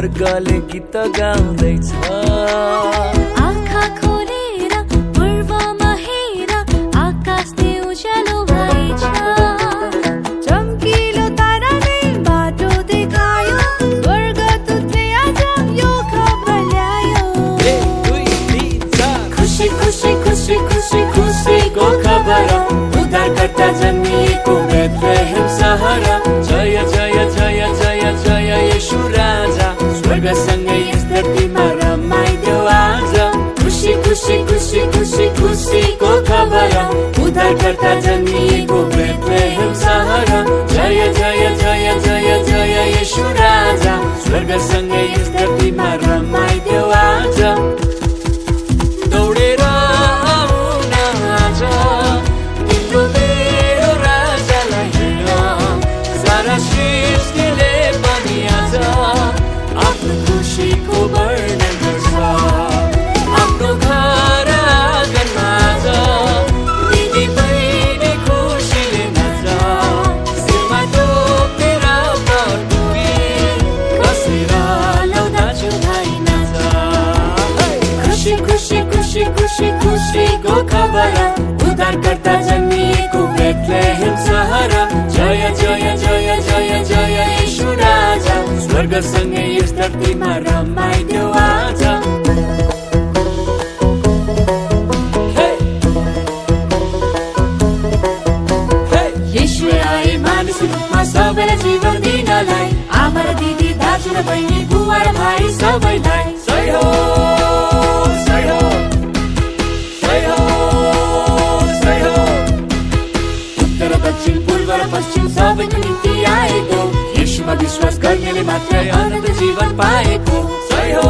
स्वर्गले गीत गाउँदैछ। आँखा खोलेर पूर्वमा हेर, आकाशले उज्यालो भएछ। चम्किलो ताराले बाटो देखायो, स्वर्गदूतले आज यो खबर ल्यायो। 1 2 3 4 खुसी खुसी खुसी खुसी खुसीको खबर, उद्धारकर्ता जन्मिएको बेथलेहेम सहर। जय जय जय जय जय येशू राजा, स्वर्गसँगै यस धरतीमा रमाइदेऊ आज। खुसी खुसी खुसी खुसी खुसीको खबर, उद्धारकर्ता जन्मिएको बेथलेहेम सहर। जय जय जय जय जय येशू राजा, स्वर्गसँगै यस धरतीमा रमाइदेऊ आज। दौडेर आउन आज, तिम्रो मेरो राजालाई हेर। सारा सृष्टिले पनि आज आफ्नो खुसीको वर्णन गर्छ। आफ्नो घर आँगनमा आज दिदी बहिनी खुसीले नाच्छ। शिरमा टोपी र पटुकी कसेर ल्याउँदछु भाइ नाच। खुसी खुसी खुसी खुसी खुसीको खबर, उद्धारकर्ता जन्मिएको बेथलेहेम सहर। जय जय जय जय जय येशू राजा, स्वर्गसँगै यस धरतीमा रमाइदेऊ आज। येशू आए मानिस रूपमा सबैलाई जीवन दिनलाई। आमा र दिदी, दाजु र बहिनी, बुवा र भाइ सबैलाई जय हो जय हो जय हो जय हो। उत्तर दक्षिण पूर्व र पश्चिम सबैको निम्ति आएको, येशूमा विश्वास गर्नेले मात्रै अनन्त जीवन पाएको। जय हो